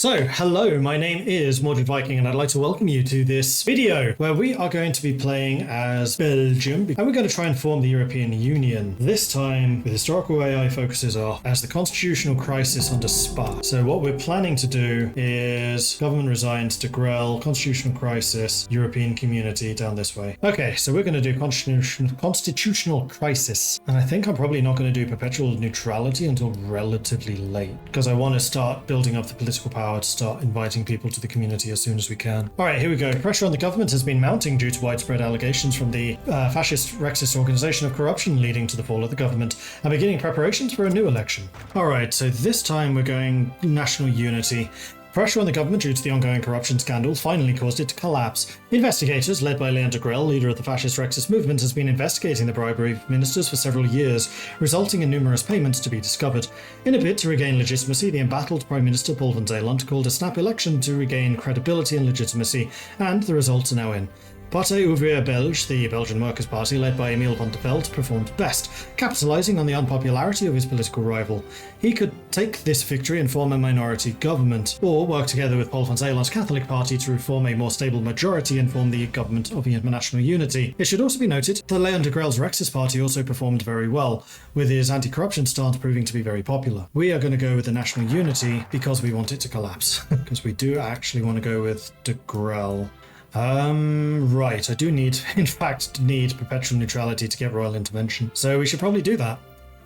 So, hello, my name is Mordred Viking and I'd like to welcome you to this video where we are going to be playing as Belgium and we're going to try and form the European Union. This time, with historical AI focuses off as the constitutional crisis under Spa. So what we're planning to do is government resigns to Grell, constitutional crisis, European community down this way. Okay, so we're going to do constitutional crisis. And I think I'm probably not going to do perpetual neutrality until relatively late because I want to start building up the political power to start inviting people to the community as soon as we can. All right, here we go. Pressure on the government has been mounting due to widespread allegations from the fascist Rexist organization of corruption leading to the fall of the government and beginning preparations for a new election. All right, so this time we're going national unity. Pressure on the government due to the ongoing corruption scandal finally caused it to collapse. Investigators, led by Leon de Grell, leader of the fascist Rexist movement, has been investigating the bribery of ministers for several years, resulting in numerous payments to be discovered. In a bid to regain legitimacy, the embattled Prime Minister Paul van Zeeland called a snap election to regain credibility and legitimacy, and the results are now in. Partij Ouvrier Belge, the Belgian Workers' Party led by Emile van der Velde, performed best, capitalising on the unpopularity of his political rival. He could take this victory and form a minority government, or work together with Paul van Zeeland's Catholic Party to form a more stable majority and form the government of international unity. It should also be noted that Leon de Grell's Rexist Party also performed very well, with his anti-corruption stance proving to be very popular. We are going to go with the national unity because we want it to collapse, because we do actually want to go with de Grell. Right, I do need perpetual neutrality to get royal intervention, so we should probably do that.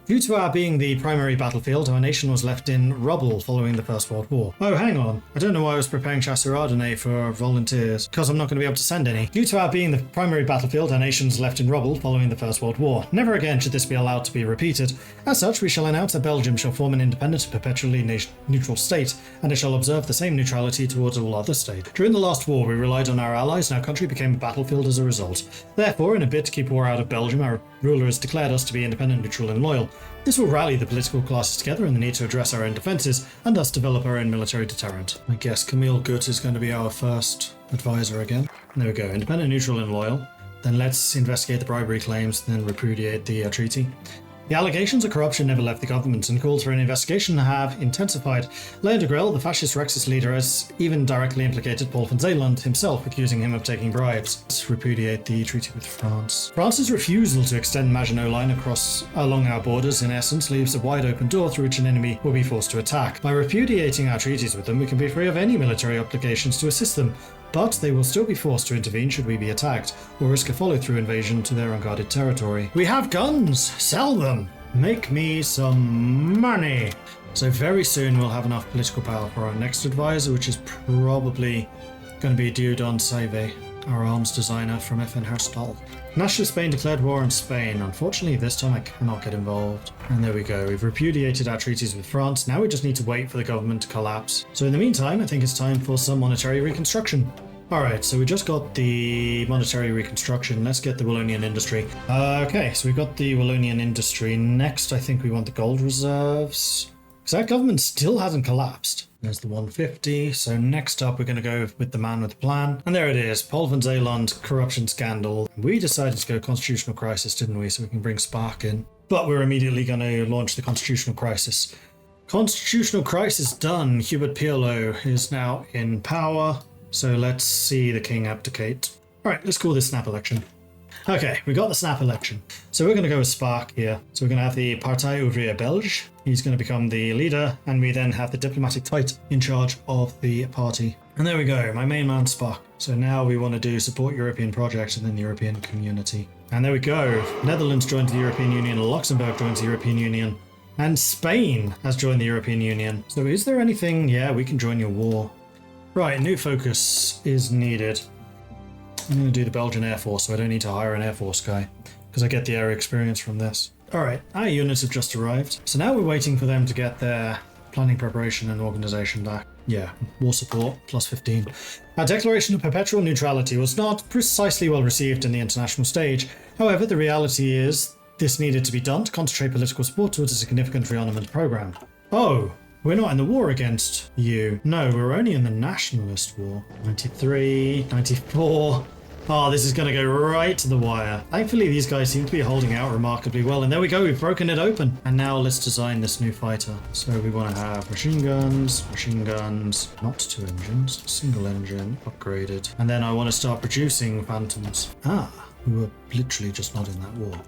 Due to our being the primary battlefield, our nation was left in rubble following the First World War. Oh, hang on. I don't know why I was preparing chasseurs ardennais for volunteers, because I'm not going to be able to send any. Due to our being the primary battlefield, our nation was left in rubble following the First World War. Never again should this be allowed to be repeated. As such, we shall announce that Belgium shall form an independent, perpetually neutral state, and it shall observe the same neutrality towards all other states. During the last war, we relied on our allies, and our country became a battlefield as a result. Therefore, in a bid to keep war out of Belgium, our ruler has declared us to be independent, neutral, and loyal. This will rally the political classes together in the need to address our own defences and thus develop our own military deterrent. I guess Camille Gut is going to be our first advisor again. There we go, independent, neutral and loyal. Then let's investigate the bribery claims, then repudiate the treaty. The allegations of corruption never left the government and calls for an investigation have intensified. Leon de Grell, the fascist Rexist leader, has even directly implicated Paul van Zeeland himself, accusing him of taking bribes. Let's repudiate the treaty with France. France's refusal to extend Maginot Line along our borders in essence leaves a wide open door through which an enemy will be forced to attack. By repudiating our treaties with them, we can be free of any military obligations to assist them. But they will still be forced to intervene should we be attacked, or risk a follow-through invasion to their unguarded territory. We have guns! Sell them! Make me some money! So very soon we'll have enough political power for our next advisor, which is probably going to be Dieudonné Saivet, our arms designer from FN Herstal. Nationalist Spain declared war on Spain. Unfortunately, this time I cannot get involved. And there we go. We've repudiated our treaties with France. Now we just need to wait for the government to collapse. So in the meantime, I think it's time for some monetary reconstruction. Alright, so we just got the monetary reconstruction. Let's get the Wallonian industry. Okay, so we got the Wallonian industry. Next, I think we want the gold reserves. Because that government still hasn't collapsed. There's the 150. So next up, we're going to go with the man with the plan. And there it is, Paul van Zeeland corruption scandal. We decided to go constitutional crisis, didn't we? So we can bring Spark in. But we're immediately going to launch the constitutional crisis. Constitutional crisis done. Hubert Pirlo is now in power. So let's see the king abdicate. All right, let's call this snap election. Okay, we got the snap election. So we're going to go with Spark here. So we're going to have the Partij Ouvrier Belge. He's going to become the leader, and we then have the diplomatic tight in charge of the party. And there we go, my main man Spark. So now we want to do support European projects and then the European community. And there we go. Netherlands joins the European Union, Luxembourg joins the European Union, and Spain has joined the European Union. So is there anything? Yeah, we can join your war. Right, new focus is needed. I'm going to do the Belgian Air Force, so I don't need to hire an Air Force guy, because I get the air experience from this. Alright, our units have just arrived. So now we're waiting for them to get their planning, preparation and organisation back. Yeah, war support, plus 15. Our declaration of perpetual neutrality was not precisely well received in the international stage. However, the reality is this needed to be done to concentrate political support towards a significant rearmament program. Oh, we're not in the war against you. No, we're only in the nationalist war. 93, 94. Oh, this is going to go right to the wire. Thankfully, these guys seem to be holding out remarkably well. And there we go. We've broken it open. And now let's design this new fighter. So we want to have machine guns, not 2 engines, single engine, upgraded. And then I want to start producing phantoms. We were literally just not in that war.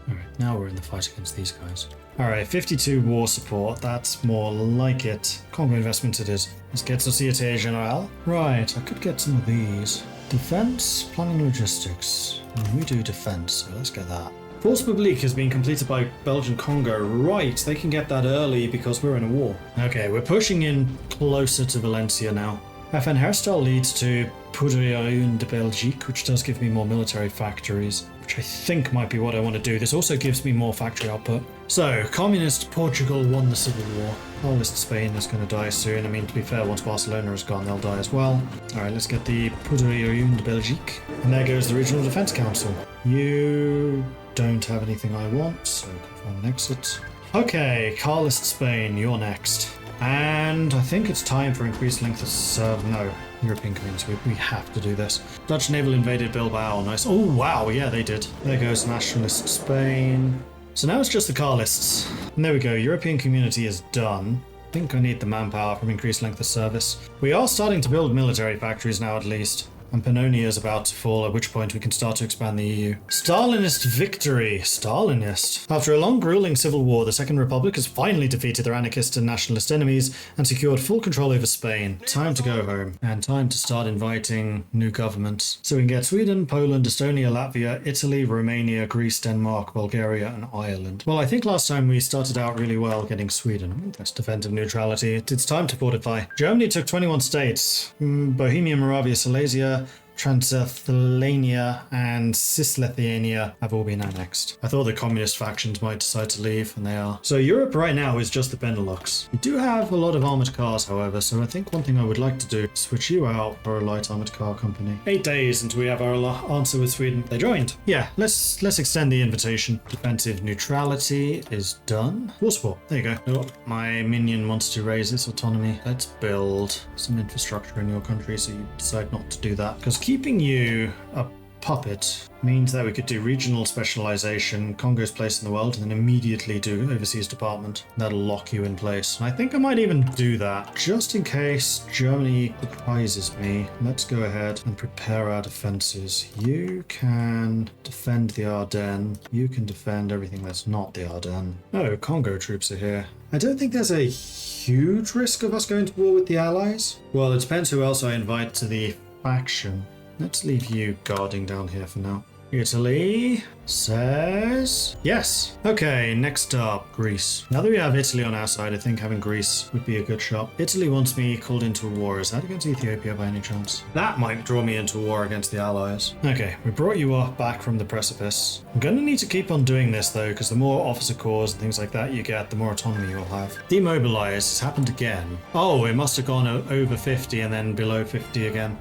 All right, now we're in the fight against these guys. All right, 52 war support. That's more like it. Congo investment it is. Let's get Société Générale. Right, I could get some of these. Defense, planning logistics. We do defense, so let's get that. Force Publique has been completed by Belgian Congo. Right, they can get that early because we're in a war. Okay, we're pushing in closer to Valencia now. FN hairstyle leads to Poudrière de Belgique, which does give me more military factories, which I think might be what I want to do. This also gives me more factory output. So, Communist Portugal won the Civil War. Communist Spain is going to die soon. I mean, to be fair, once Barcelona is gone, they'll die as well. Alright, let's get the Poudrière de Belgique. And there goes the Regional Defence Council. You don't have anything I want, so confirm an exit. Okay, Carlist Spain, you're next. And I think it's time for increased length of no, European community. We have to do this. Dutch naval invaded Bilbao. Nice. Oh, wow. Yeah, they did. There goes nationalist Spain. So now it's just the Carlists. And there we go. European community is done. I think I need the manpower from increased length of service. We are starting to build military factories now, at least. And Pannonia is about to fall, at which point we can start to expand the EU. Stalinist victory. Stalinist. After a long, grueling civil war, the Second Republic has finally defeated their anarchist and nationalist enemies and secured full control over Spain. Time to go home. And time to start inviting new governments. So we can get Sweden, Poland, Estonia, Latvia, Italy, Romania, Greece, Denmark, Bulgaria, and Ireland. Well, I think last time we started out really well getting Sweden. That's defensive neutrality. It's time to fortify. Germany took 21 states. Bohemia, Moravia, Silesia, Transylvania and Cisleithania have all been annexed. I thought the communist factions might decide to leave, and they are. So Europe right now is just the Benelux. We do have a lot of armoured cars, however, so I think one thing I would like to do is switch you out for a light armoured car company. 8 days until we have our answer with Sweden. They joined. Yeah, let's extend the invitation. Defensive neutrality is done. War support. There you go. Oh, my minion wants to raise its autonomy. Let's build some infrastructure in your country so you decide not to do that. Because keeping you a puppet means that we could do regional specialization, Congo's place in the world, and then immediately do overseas department. That'll lock you in place. And I think I might even do that, just in case Germany surprises me. Let's go ahead and prepare our defenses. You can defend the Ardennes. You can defend everything that's not the Ardennes. Oh, Congo troops are here. I don't think there's a huge risk of us going to war with the Allies. Well, it depends who else I invite to the faction. Let's leave you guarding down here for now. Italy says yes. Okay, next up, Greece. Now that we have Italy on our side, I think having Greece would be a good shot. Italy wants me called into a war. Is that against Ethiopia by any chance? That might draw me into a war against the Allies. Okay, we brought you up back from the precipice. I'm going to need to keep on doing this though, because the more officer corps and things like that you get, the more autonomy you'll have. Demobilize has happened again. Oh, it must have gone over 50 and then below 50 again,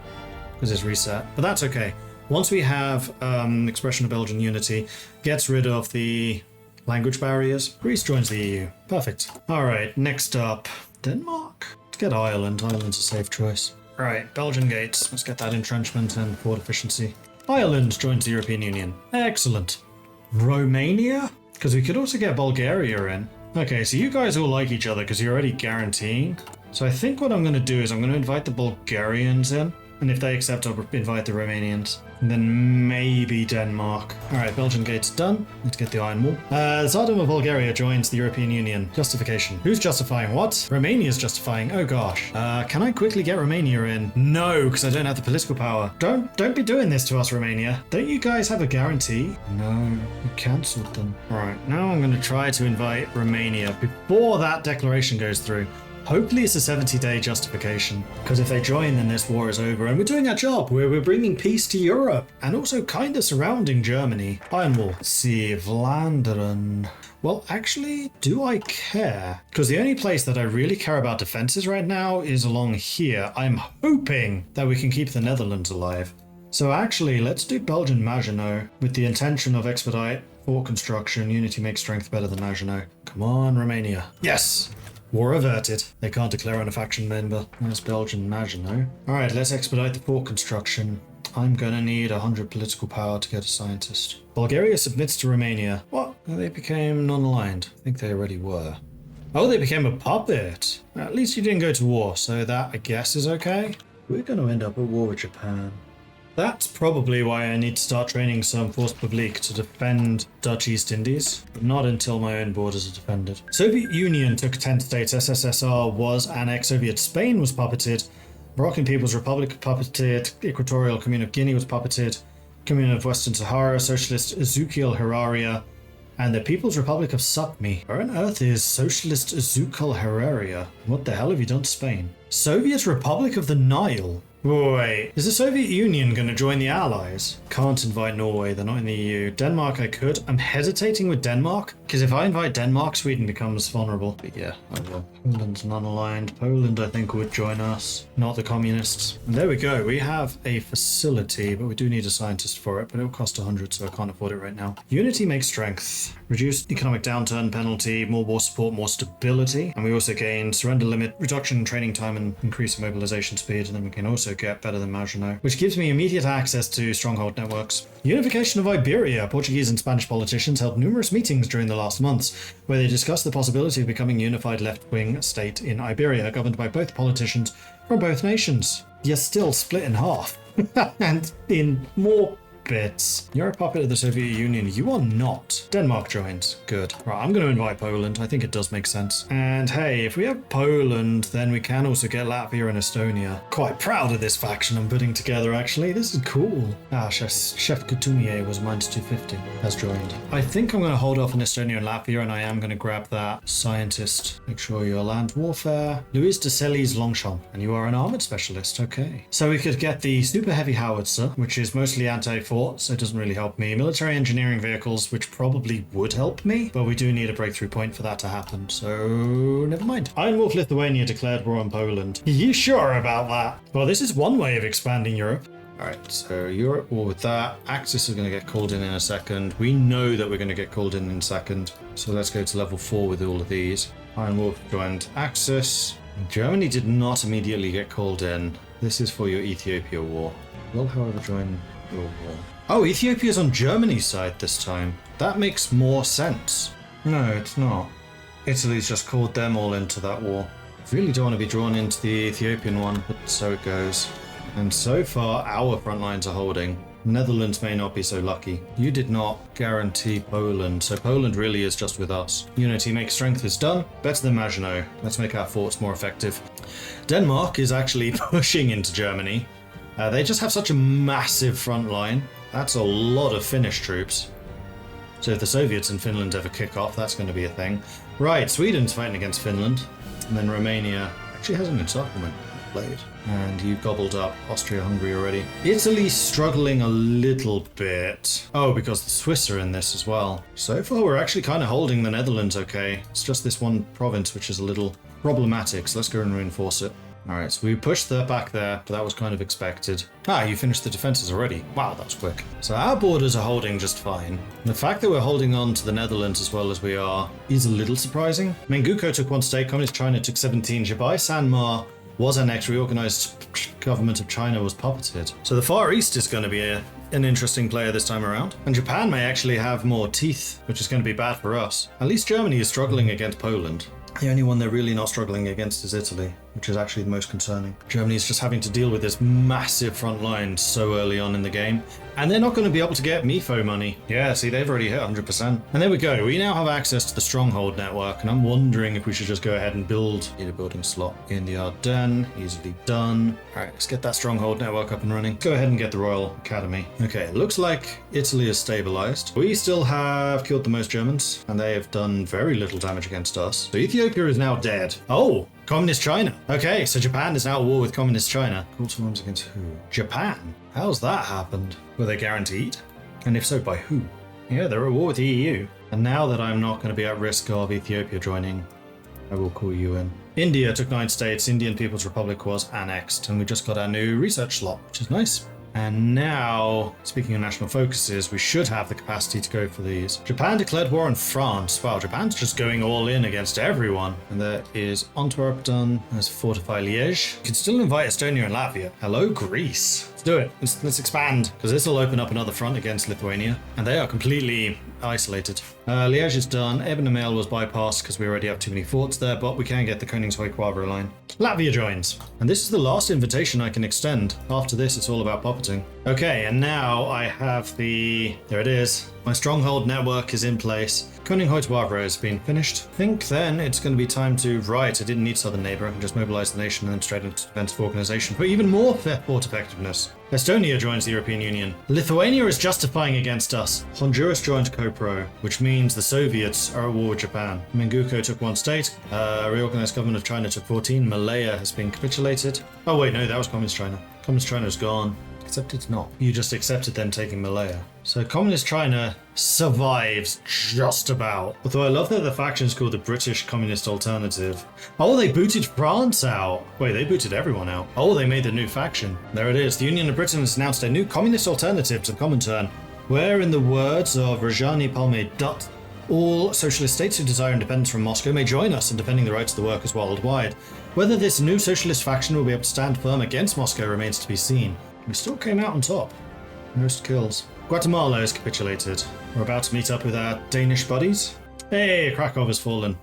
because it's reset. But that's okay. Once we have expression of Belgian unity, gets rid of the language barriers, Greece joins the EU. Perfect. Alright, next up, Denmark. Let's get Ireland. Ireland's a safe choice. Alright, Belgian gates. Let's get that entrenchment and port efficiency. Ireland joins the European Union. Excellent. Romania? Because we could also get Bulgaria in. Okay, so you guys all like each other because you're already guaranteeing. So I think what I'm going to do is I'm going to invite the Bulgarians in. And if they accept, I'll invite the Romanians. And then maybe Denmark. Alright, Belgian gate's done. Let's get the Iron Wall. Tsardom of Bulgaria joins the European Union. Justification. Who's justifying what? Romania's justifying. Oh gosh. Can I quickly get Romania in? No, because I don't have the political power. Don't be doing this to us, Romania. Don't you guys have a guarantee? No, we cancelled them. Alright, now I'm going to try to invite Romania before that declaration goes through. Hopefully it's a 70-day justification, because if they join then this war is over and we're doing our job where we're bringing peace to Europe and also kind of surrounding Germany. Iron Wall. Let's see, Vlaanderen. Well, actually, do I care? Because the only place that I really care about defenses right now is along here. I'm hoping that we can keep the Netherlands alive. So actually, let's do Belgian Maginot with the intention of expedite, fort construction, unity makes strength better than Maginot. Come on, Romania. Yes! War averted. They can't declare on a faction member. That's Belgian Maginot. Alright, let's expedite the port construction. I'm gonna need 100 political power to get a scientist. Bulgaria submits to Romania. What? They became non-aligned. I think they already were. Oh, they became a puppet. At least you didn't go to war, so that, I guess, is okay. We're gonna end up at war with Japan. That's probably why I need to start training some force publique to defend Dutch East Indies, but not until my own borders are defended. Soviet Union took 10 states, SSSR was annexed, Soviet Spain was puppeted, Moroccan People's Republic puppeted, Equatorial Commune of Guinea was puppeted, Commune of Western Sahara, Socialist Ezekiel Heraria, and the People's Republic of Sapmi. Where on earth is Socialist Ezekiel Heraria? What the hell have you done to Spain? Soviet Republic of the Nile? Wait, is the Soviet Union going to join the Allies? Can't invite Norway, they're not in the EU. Denmark I could. I'm hesitating with Denmark, because if I invite Denmark, Sweden becomes vulnerable. But yeah, I will. Poland's non-aligned. Poland, I think, would join us, not the communists. And there we go, we have a facility, but we do need a scientist for it, but it'll cost 100, so I can't afford it right now. Unity makes strength. Reduced economic downturn penalty, more war support, more stability. And we also gain surrender limit, reduction in training time, and increase in mobilization speed. And then we can also get better than Maginot, which gives me immediate access to stronghold networks. Unification of Iberia. Portuguese and Spanish politicians held numerous meetings during the last months where they discussed the possibility of becoming a unified left-wing state in Iberia, governed by both politicians from both nations. You're still split in half. And in more bits. You're a puppet of the Soviet Union. You are not. Denmark joins. Good. Right, I'm going to invite Poland. I think it does make sense. And hey, if we have Poland, then we can also get Latvia and Estonia. Quite proud of this faction I'm putting together, actually. This is cool. Ah, Chef Coutumier was minus 250. Has joined. I think I'm going to hold off on Estonia and Latvia, and I am going to grab that scientist. Make sure you're land warfare. Luis de Celis Longchamp. And you are an armored specialist. Okay. So we could get the super heavy howitzer, which is mostly anti-force, so it doesn't really help me. Military engineering vehicles, which probably would help me, but we do need a breakthrough point for that to happen, so never mind. Iron Wolf Lithuania declared war on Poland. Are you sure about that? Well, this is one way of expanding Europe. Alright, so Europe war with that. Axis is going to get called in a second. We know that we're going to get called in a second, so let's go to level 4 with all of these. Iron Wolf joined Axis. Germany did not immediately get called in. This is for your Ethiopia war. Will, however, join your war. Oh, Ethiopia's on Germany's side this time. That makes more sense. No, it's not. Italy's just called them all into that war. I really don't want to be drawn into the Ethiopian one, but so it goes. And so far, our front lines are holding. Netherlands may not be so lucky. You did not guarantee Poland, so Poland really is just with us. Unity makes strength is done. Better than Maginot. Let's make our forts more effective. Denmark is actually pushing into Germany. They just have such a massive front line. That's a lot of Finnish troops. So if the Soviets and Finland ever kick off, that's going to be a thing. Right, Sweden's fighting against Finland. And then Romania actually has an encirclement played. And you gobbled up Austria-Hungary already. Italy's struggling a little bit. Oh, because the Swiss are in this as well. So far, we're actually kind of holding the Netherlands okay. It's just this one province which is a little problematic, so let's go and reinforce it. Alright, so we pushed that back there, but that was kind of expected. Ah, you finished the defenses already. Wow, that was quick. So our borders are holding just fine. The fact that we're holding on to the Netherlands as well as we are is a little surprising. Menguko took 1 state, Communist China took 17, Jabai Sanmar was annexed, reorganized government of China was puppeted. So the Far East is going to be an interesting player this time around. And Japan may actually have more teeth, which is going to be bad for us. At least Germany is struggling against Poland. The only one they're really not struggling against is Italy, which is actually the most concerning. Germany is just having to deal with this massive front line so early on in the game. And they're not going to be able to get MIFO money. Yeah, see, they've already hit 100%. And there we go. We now have access to the stronghold network, and I'm wondering if we should just go ahead and build a building slot in the Ardennes. Easily done. All right, let's get that stronghold network up and running. Go ahead and get the Royal Academy. Okay, looks like Italy is stabilized. We still have killed the most Germans, and they have done very little damage against us. So Ethiopia is now dead. Oh! Communist China. Okay, so Japan is now at war with Communist China. Call to arms against who? Japan. How's that happened? Were they guaranteed? And if so, by who? Yeah, they're at war with the EU. And now that I'm not going to be at risk of Ethiopia joining, I will call you in. India took 9 states. Indian People's Republic was annexed. And we just got our new research slot, which is nice. And now, speaking of national focuses, we should have the capacity to go for these. Japan declared war on France. Wow, Japan's just going all in against everyone. And there is Antwerp done. There's Fortify Liège. You can still invite Estonia and Latvia. Hello, Greece. do it. Let's expand, because this will open up another front against Lithuania, and they are completely isolated. Liège is done. Eben-Emael was bypassed because we already have too many forts there, but we can get the HOI4 line. Latvia joins, and this is the last invitation I can extend. After this, it's all about puppeting. Okay, and now I have there it is. My stronghold network is in place. HOI4 has been finished. I think then it's going to be time to, I didn't need southern neighbor. I can just mobilize the nation and then straight into defensive organization for even more port effectiveness. Estonia joins the European Union. Lithuania is justifying against us. Honduras joined CoPro, which means the Soviets are at war with Japan. Menguko took 1 state. Reorganized government of China took 14. Malaya has been capitulated. Oh wait, no, that was Communist China. Communist China is gone. Except it's not. You just accepted them taking Malaya. So Communist China survives just about. Although I love that the faction's called the British Communist Alternative. Oh, they booted France out. Wait, they booted everyone out. Oh, they made the new faction. There it is. The Union of Britain has announced a new communist alternative to the Comintern, where, in the words of Rajani Palme Dutt, all socialist states who desire independence from Moscow may join us in defending the rights of the workers worldwide. Whether this new socialist faction will be able to stand firm against Moscow remains to be seen. We still came out on top. Most kills. Guatemala is capitulated. We're about to meet up with our Danish buddies. Hey, Krakow has fallen.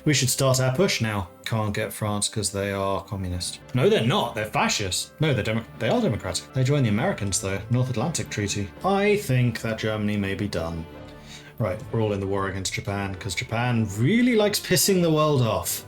We should start our push now. Can't get France because they are communist. No, they're not. They're fascist. No, they are democratic. They joined the Americans, though. North Atlantic Treaty. I think that Germany may be done. Right, we're all in the war against Japan because Japan really likes pissing the world off.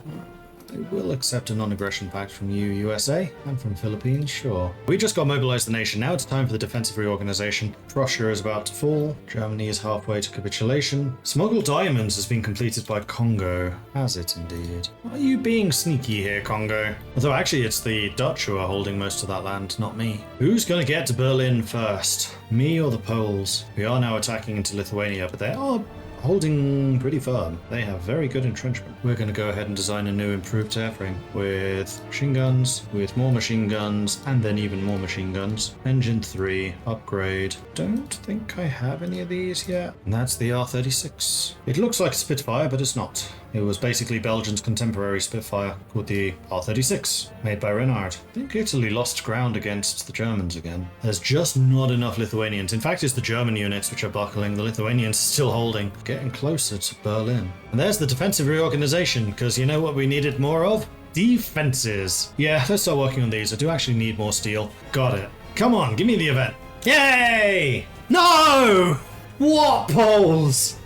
They will accept a non-aggression pact from USA, and from Philippines, sure. We just got mobilized the nation. Now it's time for the defensive reorganization. Prussia is about to fall. Germany is halfway to capitulation. Smuggled diamonds has been completed by Congo. Has it indeed? Are you being sneaky here, Congo? Although actually it's the Dutch who are holding most of that land, not me. Who's gonna get to Berlin first? Me or the Poles? We are now attacking into Lithuania, but they are holding pretty firm. They have very good entrenchment. We're going to go ahead and design a new improved airframe with machine guns, with more machine guns, and then even more machine guns. Engine 3, upgrade. Don't think I have any of these yet. And that's the R-36. It looks like a Spitfire, but it's not. It was basically Belgium's contemporary Spitfire called the R-36, made by Renard. I think Italy lost ground against the Germans again. There's just not enough Lithuanians. In fact, it's the German units which are buckling. The Lithuanians are still holding, getting closer to Berlin. And there's the defensive reorganization, because you know what we needed more of? Defenses. Yeah, let's start working on these. I do actually need more steel. Got it. Come on, give me the event. Yay! No! What Poles?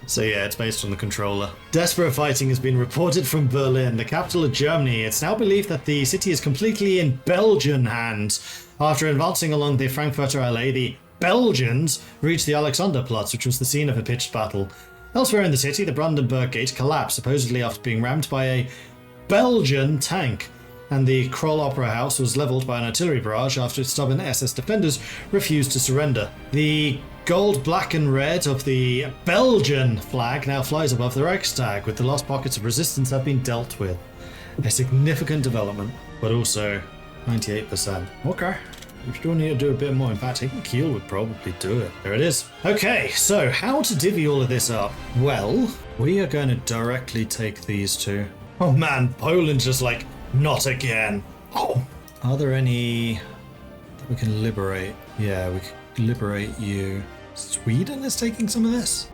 So yeah, it's based on the controller. Desperate fighting has been reported from Berlin, the capital of Germany. It's now believed that the city is completely in Belgian hands. After advancing along the Frankfurter Allee, the Belgians reached the Alexanderplatz, which was the scene of a pitched battle. Elsewhere in the city, the Brandenburg Gate collapsed, supposedly after being rammed by a Belgian tank. And the Kroll Opera House was leveled by an artillery barrage after stubborn SS defenders refused to surrender. The gold, black and red of the Belgian flag now flies above the Reichstag, with the last pockets of resistance have been dealt with. A significant development, but also 98%. Okay, we still need to do a bit more. In fact, taking Kiel would probably do it. There it is. Okay, so how to divvy all of this up? Well, we are going to directly take these two. Oh man, Poland's just like, not again. Oh. Are there any that we can liberate? Yeah, we can liberate you. Sweden is taking some of this.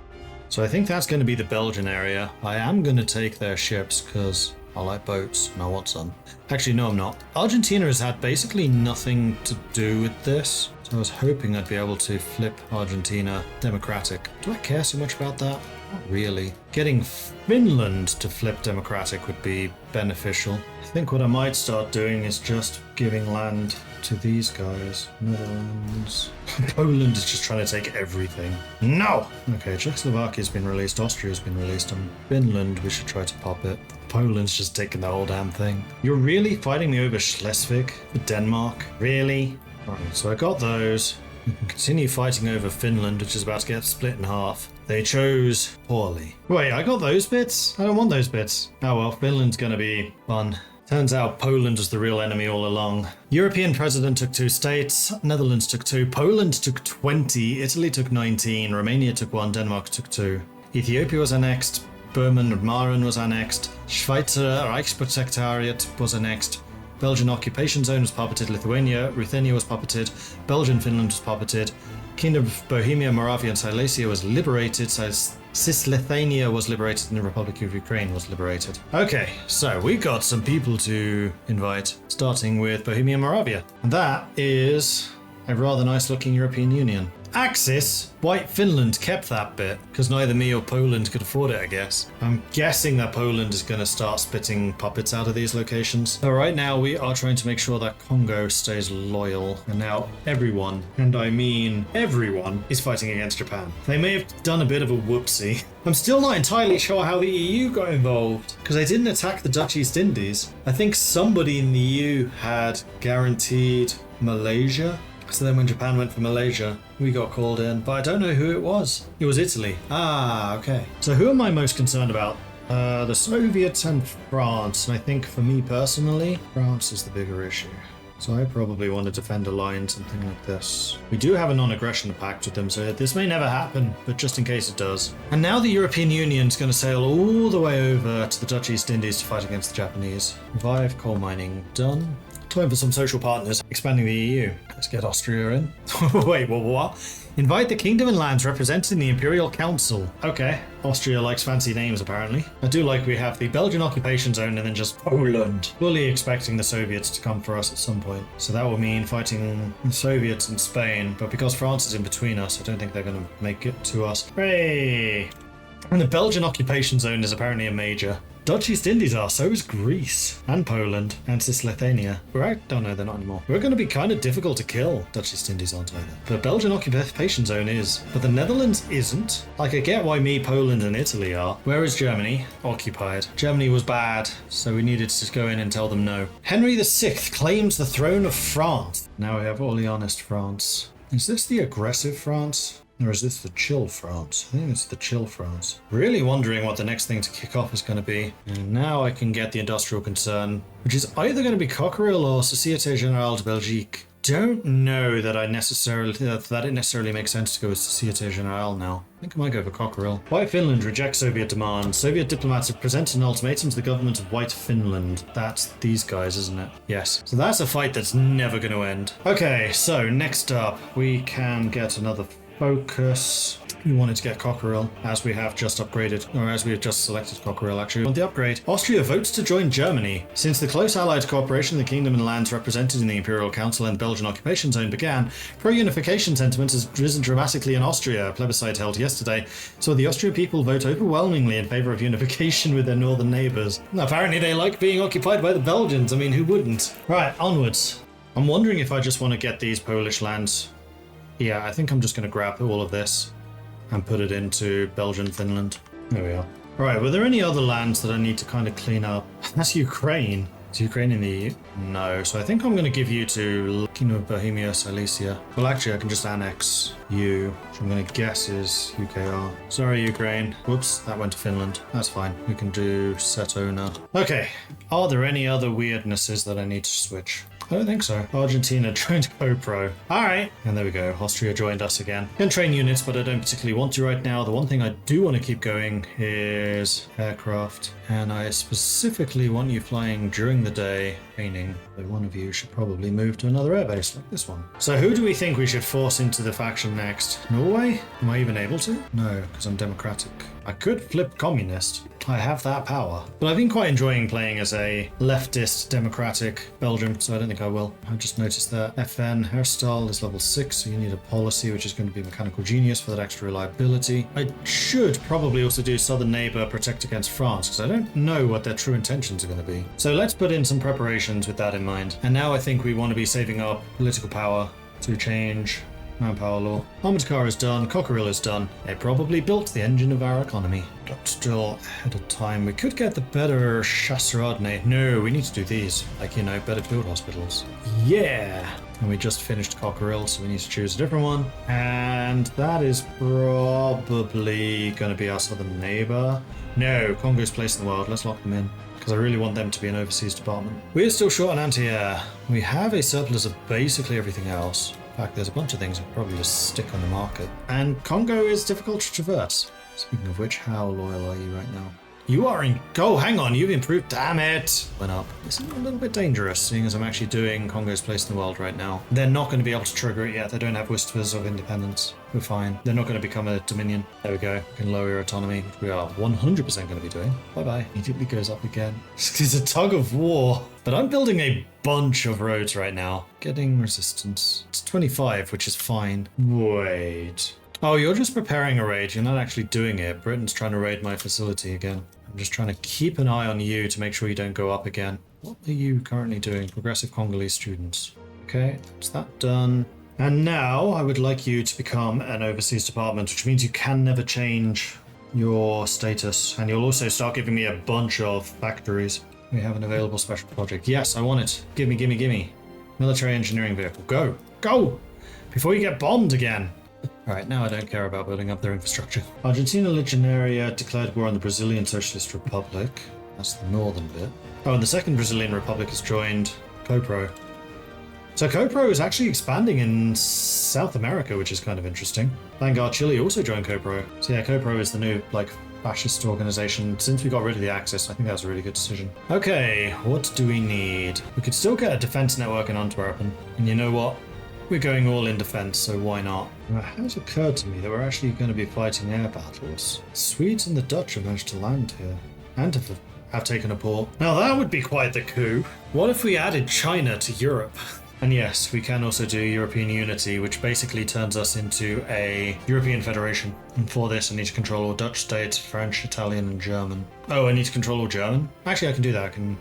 So I think that's going to be the Belgian area. I am going to take their ships because I like boats and I want some. Actually, no, I'm not. Argentina has had basically nothing to do with this. So I was hoping I'd be able to flip Argentina democratic. Do I care so much about that? Not really. Getting Finland to flip democratic would be beneficial. I think what I might start doing is just giving land to these guys. Netherlands. Poland is just trying to take everything. No! Okay, Czechoslovakia's been released, Austria's been released, and Finland, we should try to pop it. Poland's just taking the whole damn thing. You're really fighting me over Schleswig for Denmark? Really? Alright, so I got those. We can continue fighting over Finland, which is about to get split in half. They chose poorly. Wait, I got those bits? I don't want those bits. Oh well, Finland's gonna be fun. Turns out Poland was the real enemy all along. European president took 2 states, Netherlands took 2, Poland took 20, Italy took 19, Romania took 1, Denmark took 2. Ethiopia was annexed, Burman and Maren was annexed, Schweizer Reichsprotektoriat was annexed, Belgian occupation zone was puppeted. Lithuania, Ruthenia was puppeted. Belgian, Finland was puppeted. Kingdom of Bohemia, Moravia, and Silesia was liberated. Cisleithania was liberated, and the Republic of Ukraine was liberated. Okay, so we got some people to invite, starting with Bohemia and Moravia. And that is a rather nice looking European Union. Axis, White Finland kept that bit, because neither me or Poland could afford it, I guess. I'm guessing that Poland is going to start spitting puppets out of these locations. So right now we are trying to make sure that Congo stays loyal. And now everyone, and I mean everyone, is fighting against Japan. They may have done a bit of a whoopsie. I'm still not entirely sure how the EU got involved, because they didn't attack the Dutch East Indies. I think somebody in the EU had guaranteed Malaysia. So then when Japan went for Malaysia, we got called in, but I don't know who it was. It was Italy. Ah, okay. So who am I most concerned about? The Soviets and France. And I think for me personally, France is the bigger issue. So I probably want to defend a line, something like this. We do have a non-aggression pact with them, so this may never happen, but just in case it does. And now the European Union's going to sail all the way over to the Dutch East Indies to fight against the Japanese. Revive coal mining done. Time for some social partners. Expanding the EU. Let's get Austria in. Wait, what? Invite the kingdom and lands represented in the Imperial Council. Okay. Austria likes fancy names, apparently. I do like we have the Belgian occupation zone and then just Poland. Fully expecting the Soviets to come for us at some point. So that will mean fighting the Soviets in Spain. But because France is in between us, I don't think they're going to make it to us. Hooray! And the Belgian occupation zone is apparently a major. Dutch East Indies are, so is Greece, and Poland, and Cisleithania. Don't know, they're not anymore. We're going to be kind of difficult to kill. Dutch East Indies aren't either. The Belgian occupation zone is, but the Netherlands isn't. Like, I get why me, Poland, and Italy are. Where is Germany? Occupied. Germany was bad, so we needed to go in and tell them no. Henry VI claims the throne of France. Now we have Orleanist France. Is this the aggressive France? Or is this the chill France? I think it's the chill France. Really wondering what the next thing to kick off is going to be. And now I can get the industrial concern, which is either going to be Cockerill or Société Générale de Belgique. Don't know that it necessarily makes sense to go with Société Générale now. I think I might go for Cockerill. White Finland rejects Soviet demands. Soviet diplomats have presented an ultimatum to the government of White Finland. That's these guys, isn't it? Yes. So that's a fight that's never going to end. Okay, so next up, we can get another focus. We wanted to get Cockerill, as we have just upgraded, or as we have just selected Cockerill actually. We want the upgrade. Austria votes to join Germany. Since the close allied cooperation of the kingdom and lands represented in the Imperial Council and Belgian occupation zone began, pro-unification sentiment has risen dramatically in Austria. A plebiscite held yesterday saw the Austrian people vote overwhelmingly in favour of unification with their northern neighbours. Apparently they like being occupied by the Belgians. I mean, who wouldn't? Right, onwards. I'm wondering if I just want to get these Polish lands. Yeah, I think I'm just going to grab all of this and put it into Belgian, Finland. There we are. All right, were there any other lands that I need to kind of clean up? That's Ukraine. Is Ukraine in the EU? No, so I think I'm going to give you to Kingdom of Bohemia, Silesia. Well, actually, I can just annex you, which I'm going to guess is UKR. Sorry, Ukraine. Whoops, that went to Finland. That's fine. We can do Setona. Okay, are there any other weirdnesses that I need to switch? I don't think so. Argentina joined GoPro. Alright. And there we go. Austria joined us again. Can train units, but I don't particularly want to right now. The one thing I do want to keep going is aircraft. And I specifically want you flying during the day, training. So one of you should probably move to another airbase like this one. So who do we think we should force into the faction next? Norway? Am I even able to? No, because I'm democratic. I could flip communist. I have that power. But I've been quite enjoying playing as a leftist democratic Belgium, so I don't think I will. I just noticed that FN hairstyle is level 6, so you need a policy which is going to be mechanical genius for that extra reliability. I should probably also do southern neighbor protect against France, because I don't know what their true intentions are going to be. So let's put in some preparations with that in mind. And now I think we want to be saving up political power to change manpower law. Armored car is done, Cockerill is done. They probably built the engine of our economy. But still ahead of time. We could get the better Chasseradne. No, we need to do these. Like, you know, better field hospitals. Yeah! And we just finished Cockerill, so we need to choose a different one. And that is probably going to be our southern neighbor. No, Congo's place in the world. Let's lock them in, because I really want them to be an overseas department. We're still short on anti-air. We have a surplus of basically everything else. In fact, there's a bunch of things I'll probably just stick on the market. And Congo is difficult to traverse. Speaking of which, how loyal are you right now? You are in... Oh, hang on, you've improved. Damn it. Went up. This is a little bit dangerous, seeing as I'm actually doing Congo's place in the world right now. They're not going to be able to trigger it yet. They don't have whispers of independence. We're fine. They're not going to become a dominion. There we go. We can lower your autonomy, which we are 100% going to be doing. Bye-bye. Immediately goes up again. It's a tug of war. But I'm building a bunch of roads right now. Getting resistance. It's 25, which is fine. Wait. Oh, you're just preparing a raid. You're not actually doing it. Britain's trying to raid my facility again. I'm just trying to keep an eye on you to make sure you don't go up again. What are you currently doing? Progressive Congolese students. Okay, that's that done. And now I would like you to become an overseas department, which means you can never change your status. And you'll also start giving me a bunch of factories. We have an available special project. Yes, I want it. Gimme, gimme, gimme. Military engineering vehicle. Go! Go! Before you get bombed again. Alright, now I don't care about building up their infrastructure. Argentina Legionaria declared war on the Brazilian Socialist Republic. That's the northern bit. Oh, and the second Brazilian Republic has joined CoPro. So CoPro is actually expanding in South America, which is kind of interesting. Vanguard Chile also joined CoPro. So yeah, CoPro is the new, fascist organization. Since we got rid of the Axis, I think that was a really good decision. Okay, what do we need? We could still get a defense network in Antwerpen. And you know what? We're going all in defense, so why not? It has occurred to me that we're actually going to be fighting air battles. The Swedes and the Dutch have managed to land here. And have taken a port. Now that would be quite the coup. What if we added China to Europe? And yes, we can also do European unity, which basically turns us into a European federation. And for this, I need to control all Dutch states, French, Italian, and German. Oh, I need to control all German? Actually, I can do that. I can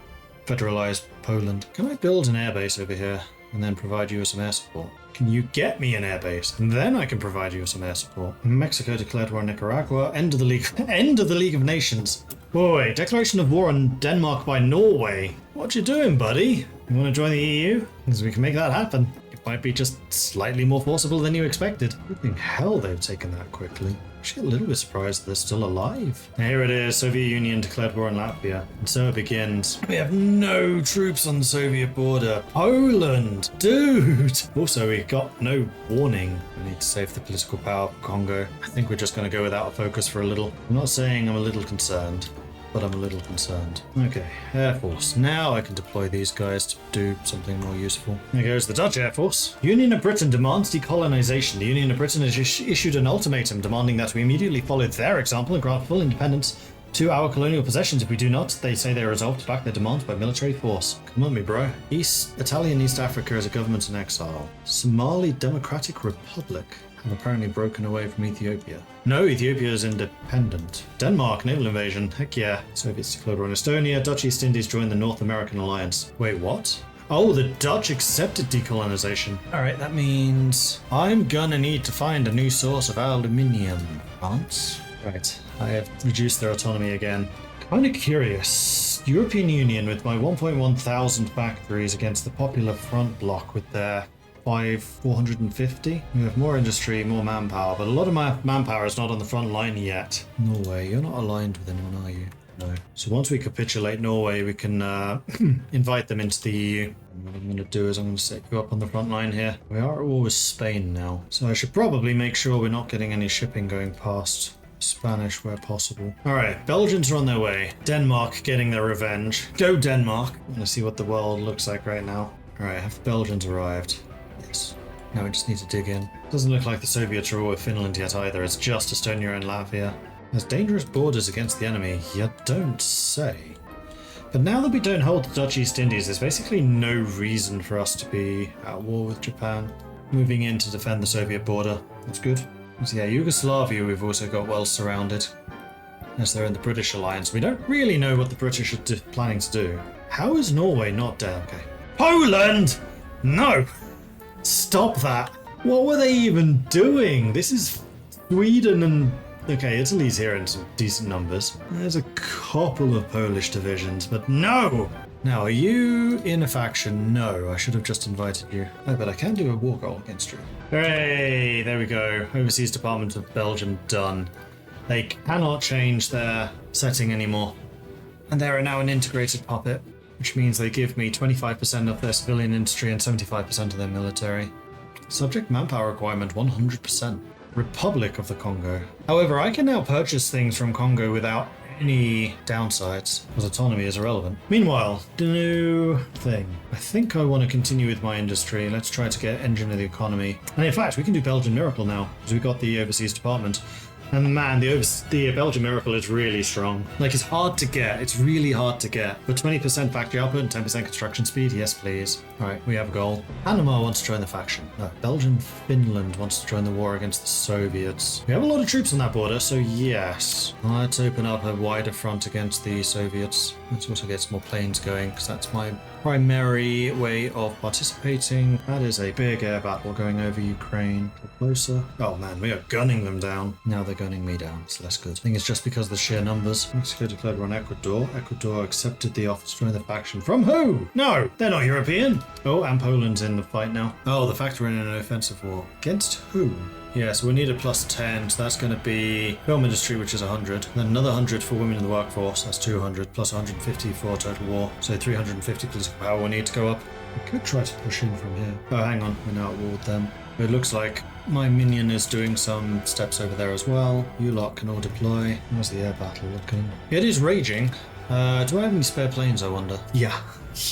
federalize Poland. Can I build an airbase over here and then provide you with some air support? Can you get me an airbase? And then I can provide you with some air support. Mexico declared war on Nicaragua. End of the League. End of the League of Nations. Boy, declaration of war on Denmark by Norway. What you doing, buddy? You want to join the EU? Because we can make that happen. It might be just slightly more forcible than you expected. I think hell they've taken that quickly. Actually a little bit surprised they're still alive. Here it is, Soviet Union declared war on Latvia. And so it begins. We have no troops on the Soviet border. Poland! Dude! Also, we got no warning. We need to save the political power of Congo. I think we're just going to go without a focus for a little. I'm not saying I'm a little concerned, but I'm a little concerned. Okay, Air Force. Now I can deploy these guys to do something more useful. There goes the Dutch Air Force. Union of Britain demands decolonization. The Union of Britain has issued an ultimatum demanding that we immediately follow their example and grant full independence to our colonial possessions. If we do not, they say they are resolved to back their demands by military force. Come on me, bro. Italian East Africa is a government in exile. Somali Democratic Republic have apparently broken away from Ethiopia. No, Ethiopia is independent. Denmark, naval invasion. Heck yeah. Soviets declared war on Estonia. Dutch East Indies joined the North American Alliance. Wait, what? Oh, the Dutch accepted decolonization. Alright, that means I'm gonna need to find a new source of aluminium. France? Right, I have reduced their autonomy again. Kind of curious. European Union with my 1.1 thousand factories against the Popular Front bloc with their 450. We have more industry, more manpower, but a lot of my manpower is not on the front line yet. Norway, you're not aligned with anyone, are you? No. So once we capitulate Norway, we can invite them into the EU. And what I'm going to do is I'm going to set you up on the front line here. We are at war with Spain now, so I should probably make sure we're not getting any shipping going past Spanish where possible. Alright, Belgians are on their way. Denmark getting their revenge. Go Denmark. I want to see what the world looks like right now. Alright, have Belgians arrived? Yes. Now we just need to dig in. Doesn't look like the Soviets are all with Finland yet either. It's just Estonia and Latvia. There's dangerous borders against the enemy. You don't say. But now that we don't hold the Dutch East Indies, there's basically no reason for us to be at war with Japan. Moving in to defend the Soviet border. That's good. So yeah, Yugoslavia we've also got well surrounded. As they're in the British alliance. We don't really know what the British are planning to do. How is Norway not dead? Okay. Poland! No! Stop that. What were they even doing? This is Sweden and... Okay, Italy's here in some decent numbers. There's a couple of Polish divisions, but no! Now, are you in a faction? No, I should have just invited you. Oh, but I can do a war goal against you. Hooray! There we go. Overseas Department of Belgium done. They cannot change their setting anymore. And they are now an integrated puppet, which means they give me 25% of their civilian industry and 75% of their military. Subject manpower requirement 100%. Republic of the Congo. However, I can now purchase things from Congo without any downsides, because autonomy is irrelevant. Meanwhile, the new thing. I think I want to continue with my industry. Let's try to get engine of the economy. And in fact, we can do Belgian Miracle now, because we've got the overseas department. And man, the Belgian Miracle is really strong. Like, it's hard to get. It's really hard to get. But 20% factory output and 10% construction speed? Yes, please. All right, we have a goal. Panama wants to join the faction. No, Belgian Finland wants to join the war against the Soviets. We have a lot of troops on that border, so yes. Let's open up a wider front against the Soviets. Let's also get some more planes going, because that's my primary way of participating. That is a big air battle going over Ukraine. Closer. Oh man, we are gunning them down. Now they're gunning me down. It's less good. I think it's just because of the sheer numbers. Mexico declared war on Ecuador. Ecuador accepted the offer to join the faction. From who? No, they're not European. Oh, and Poland's in the fight now. Oh, the fact we're in an offensive war. Against who? Yeah, so we need a +10, so that's going to be film industry, which is 100. Then another 100 for women in the workforce, that's 200, plus 150 for total war. So 350 political power will need to go up. We could try to push in from here. Oh, hang on, we're now at war with them. It looks like my minion is doing some steps over there as well. You lot can all deploy. How's the air battle looking? It is raging. Do I have any spare planes, I wonder? Yeah.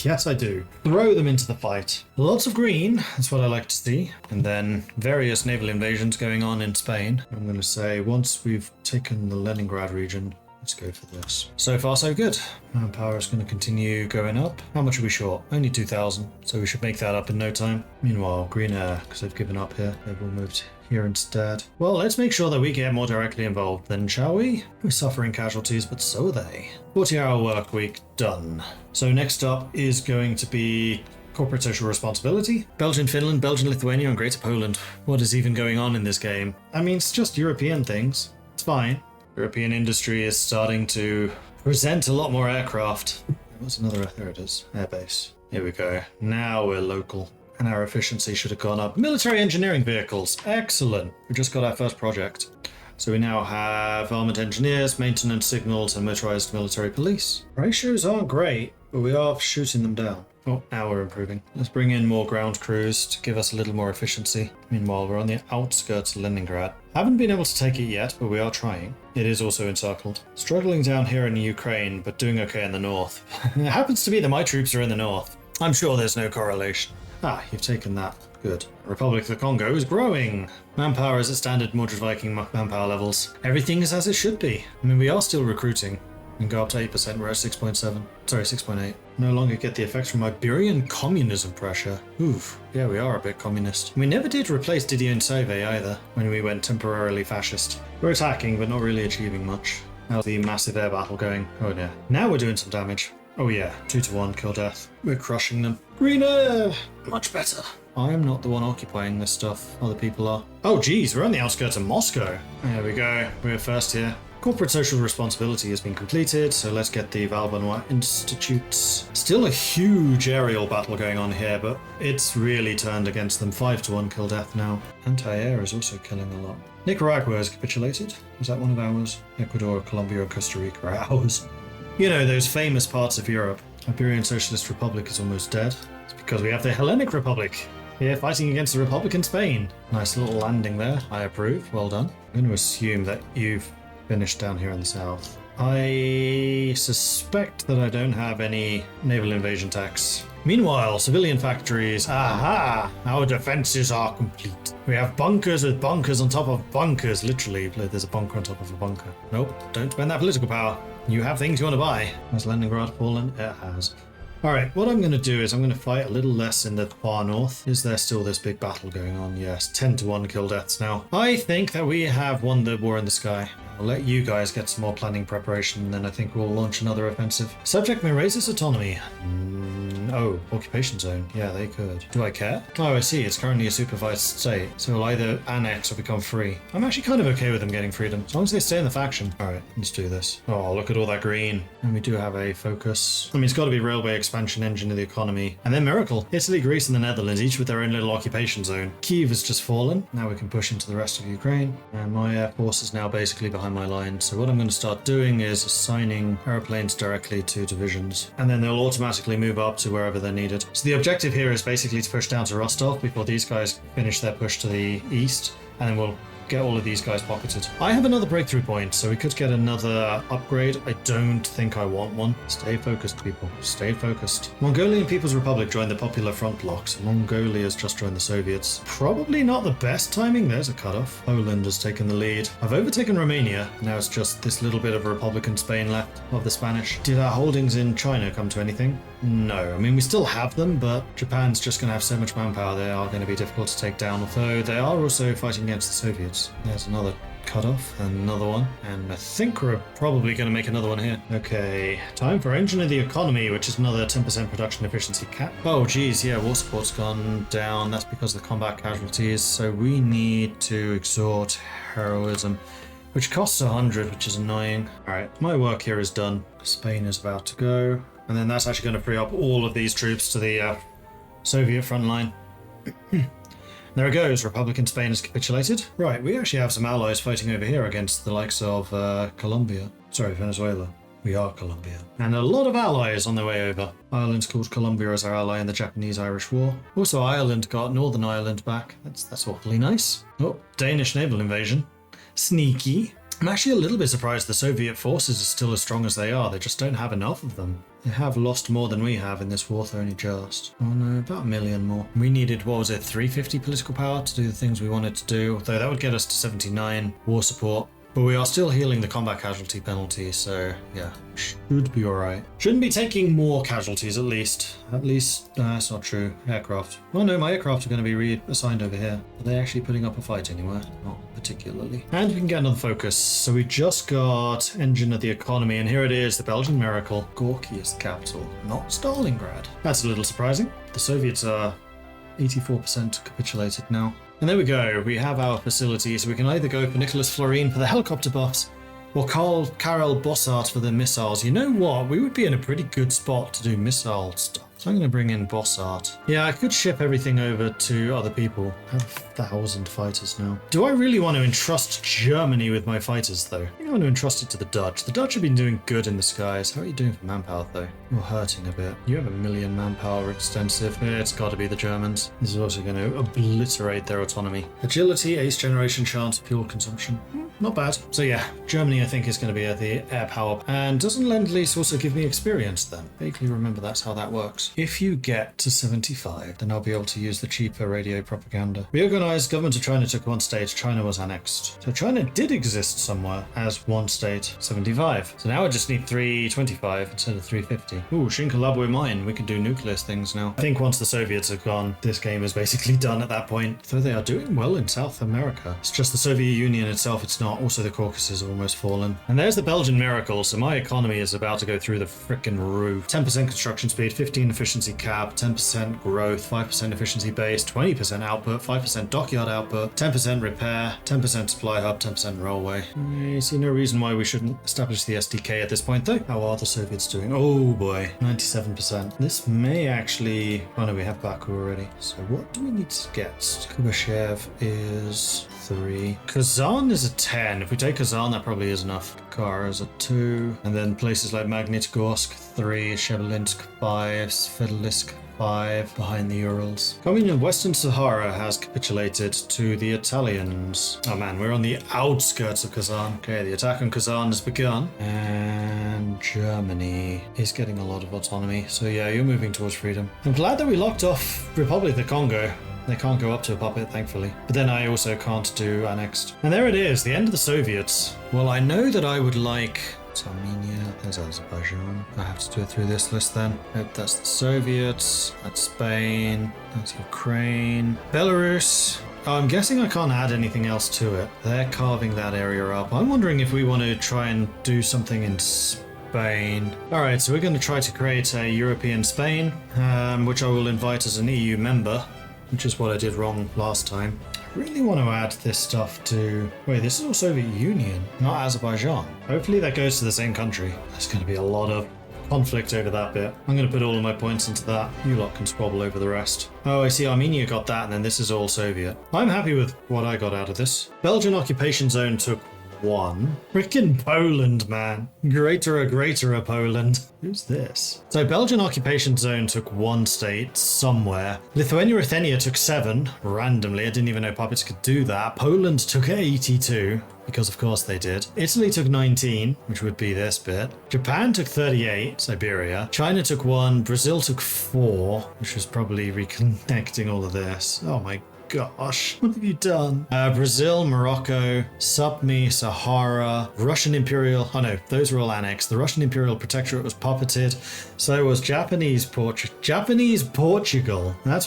Yes, I do. Throw them into the fight. Lots of green, that's what I like to see. And then various naval invasions going on in Spain. I'm going to say once we've taken the Leningrad region, let's go for this. So far, so good. Manpower is going to continue going up. How much are we short? Only 2,000, so we should make that up in no time. Meanwhile, green air, because they've given up here. They've all moved here instead. Well, let's make sure that we get more directly involved then, shall we? We're suffering casualties, but so are they. 40-hour work week, done. So next up is going to be corporate social responsibility. Belgian, Finland, Belgian, Lithuania, and Greater Poland. What is even going on in this game? I mean, it's just European things. It's fine. European industry is starting to present a lot more aircraft. What's another? There it is. Airbase. Here we go. Now we're local. And our efficiency should have gone up. Military engineering vehicles. Excellent. We just got our first project. So we now have armored engineers, maintenance signals, and motorized military police. Ratios aren't great, but we are shooting them down. Oh, now we're improving. Let's bring in more ground crews to give us a little more efficiency. Meanwhile, we're on the outskirts of Leningrad. Haven't been able to take it yet, but we are trying. It is also encircled. Struggling down here in Ukraine, but doing okay in the north. It happens to be that my troops are in the north. I'm sure there's no correlation. Ah, you've taken that. Good. Republic of the Congo is growing. Manpower is at standard Mordred Viking manpower levels. Everything is as it should be. I mean, we are still recruiting. And go up to 8%, we're at 6.7. Sorry, 6.8. No longer get the effects from Iberian communism pressure. Oof. Yeah, we are a bit communist. We never did replace Didier and Sauvé either, when we went temporarily fascist. We're attacking, but not really achieving much. How's the massive air battle going? Oh yeah. Now we're doing some damage. Oh yeah, 2-1 kill death. We're crushing them. Green air! Much better. I am not the one occupying this stuff. Other people are. Oh geez, we're on the outskirts of Moscow. There we go. We're first here. Corporate social responsibility has been completed, so let's get the Valbanois Institutes. Still a huge aerial battle going on here, but it's really turned against them. 5-1 kill death now. Anti-air is also killing a lot. Nicaragua has capitulated. Was that one of ours? Ecuador, Colombia, and Costa Rica are ours. You know, those famous parts of Europe. Iberian Socialist Republic is almost dead. It's because we have the Hellenic Republic here fighting against the Republican Spain. Nice little landing there. I approve. Well done. I'm going to assume that you've finished down here in the south. I suspect that I don't have any naval invasion tax. Meanwhile, civilian factories. Aha! Our defenses are complete. We have bunkers with bunkers on top of bunkers. Literally, there's a bunker on top of a bunker. Nope, don't spend that political power. You have things you want to buy. Has Leningrad fallen? It has. Alright, what I'm going to do is I'm going to fight a little less in the far north. Is there still this big battle going on? Yes, 10-1 kill deaths now. I think that we have won the war in the sky. I'll let you guys get some more planning preparation, and then I think we'll launch another offensive. Subject may raise its autonomy. Oh, occupation zone. Yeah, they could. Do I care? Oh, I see. It's currently a supervised state, so it'll either annex or become free. I'm actually kind of okay with them getting freedom, as long as they stay in the faction. All right, let's do this. Oh, look at all that green. And we do have a focus. I mean, it's got to be railway expansion, engine of the economy, and then miracle. Italy, Greece, and the Netherlands, each with their own little occupation zone. Kyiv has just fallen. Now we can push into the rest of Ukraine, and my air force is now basically behind my line. So what I'm going to start doing is assigning airplanes directly to divisions, and then they'll automatically move up to wherever they're needed. So the objective here is basically to push down to Rostov before these guys finish their push to the east, and then we'll get all of these guys pocketed. I have another breakthrough point, so we could get another upgrade. I don't think I want one. Stay focused, people. Stay focused. Mongolian People's Republic joined the Popular Front bloc, so Mongolia has just joined the Soviets. Probably not the best timing. There's a cutoff. Poland has taken the lead. I've overtaken Romania. Now it's just this little bit of Republican Spain left of the Spanish. Did our holdings in China come to anything? No. I mean, we still have them, but Japan's just going to have so much manpower they are going to be difficult to take down, although they are also fighting against the Soviets. There's another cutoff, and another one, and I think we're probably going to make another one here. Okay, time for Engine of the Economy, which is another 10% production efficiency cap. Oh geez, yeah, war support's gone down. That's because of the combat casualties, so we need to exhort heroism, which costs 100, which is annoying. Alright, my work here is done. Spain is about to go, and then that's actually going to free up all of these troops to the Soviet front line. There it goes, Republican Spain has capitulated. Right, we actually have some allies fighting over here against the likes of Venezuela. We are Colombia. And a lot of allies on their way over. Ireland's called Colombia as our ally in the Japanese-Irish War. Also, Ireland got Northern Ireland back. That's awfully nice. Oh, Danish naval invasion. Sneaky. I'm actually a little bit surprised the Soviet forces are still as strong as they are. They just don't have enough of them. They have lost more than we have in this war, though only just. Oh no, about 1 million more. We needed, what was it, 350 political power to do the things we wanted to do, although that would get us to 79 war support. But we are still healing the combat casualty penalty, so yeah, should be alright. Shouldn't be taking more casualties, at least. That's not true. Aircraft. Well, no, my aircraft are going to be reassigned over here. Are they actually putting up a fight anywhere? Not particularly. And we can get another focus. So we just got Engine of the Economy, and here it is, the Belgian miracle. Gorky is the capital, not Stalingrad. That's a little surprising. The Soviets are 84% capitulated now. And there we go, we have our facility, so we can either go for Nicholas Florine for the helicopter buffs, or Karel Bossart for the missiles. You know what, we would be in a pretty good spot to do missile stuff. So I'm going to bring in Bossart. Yeah, I could ship everything over to other people. I have 1,000 fighters now. Do I really want to entrust Germany with my fighters, though? I think I want to entrust it to the Dutch. The Dutch have been doing good in the skies. How are you doing for manpower, though? You're hurting a bit. You have 1 million manpower extensive. Yeah, it's got to be the Germans. This is also going to obliterate their autonomy. Agility, ace generation chance, fuel consumption. Not bad. So yeah, Germany I think is going to be at the air power. And doesn't Lend-Lease also give me experience then? Vaguely remember that's how that works. If you get to 75, then I'll be able to use the cheaper radio propaganda. Reorganized government of China took one state, China was annexed. So China did exist somewhere as one state, 75. So now I just need 325 instead of 350. Ooh, Shinkalabwe mine, we can do nucleus things now. I think once the Soviets are gone, this game is basically done at that point. Though they are doing well in South America. It's just the Soviet Union itself, it's not. Also the Caucasus have almost fallen. And there's the Belgian miracle, so my economy is about to go through the frickin' roof. 10% construction speed, 15 efficiency cap, 10% growth, 5% efficiency base, 20% output, 5% dockyard output, 10% repair, 10% supply hub, 10% railway. I see no reason why we shouldn't establish the SDK at this point though. How are the Soviets doing? Oh boy, 97%. This may actually... Oh no, we have Baku already. So what do we need to get? Kubashev is 3. Kazan is a 10. If we take Kazan, that probably is enough. Kara is a 2. And then places like Magnitogorsk, 3. Shchevelinsk, 5. Sverdlovsk, 5, behind the Urals. Commune of Western Sahara has capitulated to the Italians. Oh man, we're on the outskirts of Kazan. Okay, the attack on Kazan has begun. And Germany is getting a lot of autonomy. So yeah, you're moving towards freedom. I'm glad that we locked off Republic of the Congo. They can't go up to a puppet, thankfully. But then I also can't do annexed. And there it is, the end of the Soviets. Well, I know that I would like... It's Armenia, there's Azerbaijan. I have to do it through this list then. Nope, that's the Soviets, that's Spain, that's Ukraine. Belarus. Oh, I'm guessing I can't add anything else to it. They're carving that area up. I'm wondering if we want to try and do something in Spain. Alright, so we're going to try to create a European Spain, which I will invite as an EU member, which is what I did wrong last time. I really want to add this stuff to... Wait, this is all Soviet Union, not Azerbaijan. Hopefully that goes to the same country. There's going to be a lot of conflict over that bit. I'm going to put all of my points into that. You lot can squabble over the rest. Oh, I see Armenia got that, and then this is all Soviet. I'm happy with what I got out of this. Belgian occupation zone took 1. Frickin' Poland, man. Greater Poland. Who's this? So Belgian occupation zone took 1 state somewhere. Lithuania-Ruthenia took 7 randomly. I didn't even know puppets could do that. Poland took 82. Because of course they did. Italy took 19, which would be this bit. Japan took 38, Siberia. China took 1, Brazil took 4, which was probably reconnecting all of this. Oh my gosh, what have you done? Brazil, Morocco, Submi, Sahara, Russian Imperial, oh no, those were all annexed. The Russian Imperial Protectorate was puppeted. So was Japanese Portugal. That's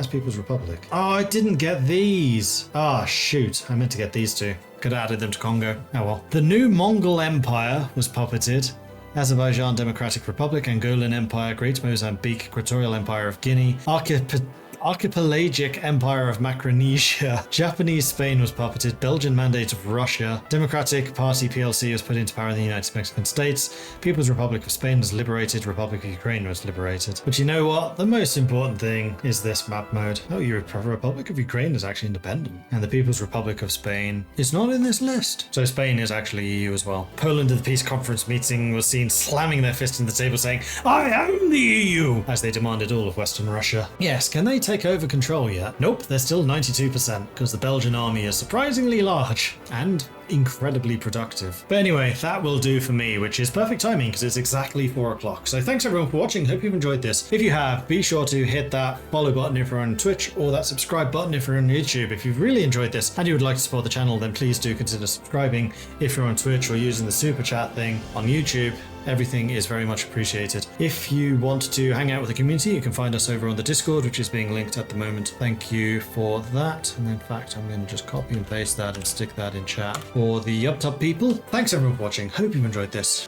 People's Republic. Oh, I didn't get these. Ah, shoot, I meant to get these two. Could have added them to Congo. Oh well. The new Mongol Empire was puppeted. Azerbaijan Democratic Republic, Angolan Empire, Great Mozambique, Equatorial Empire of Guinea, Archipelagic Empire of Micronesia, Japanese Spain was puppeted, Belgian Mandate of Russia, Democratic Party PLC was put into power in the United Mexican States, People's Republic of Spain was liberated, Republic of Ukraine was liberated. But you know what? The most important thing is this map mode. Oh, Republic of Ukraine is actually independent, and the People's Republic of Spain is not in this list. So Spain is actually EU as well. Poland at the peace conference meeting was seen slamming their fist in the table saying, "I am the EU!" as they demanded all of Western Russia. Yes, can they take over control yet? Nope, they're still 92% because the Belgian army is surprisingly large and incredibly productive. But anyway, that will do for me, which is perfect timing because it's exactly 4 o'clock. So thanks everyone for watching. Hope you've enjoyed this. If you have, be sure to hit that follow button if you're on Twitch or that subscribe button if you're on YouTube. If you've really enjoyed this and you would like to support the channel, then please do consider subscribing if you're on Twitch or using the super chat thing on YouTube. Everything is very much appreciated. If you want to hang out with the community, you can find us over on the Discord, which is being linked at the moment. Thank you for that. And in fact, I'm going to just copy and paste that and stick that in chat for the up top people. Thanks everyone for watching. Hope you've enjoyed this.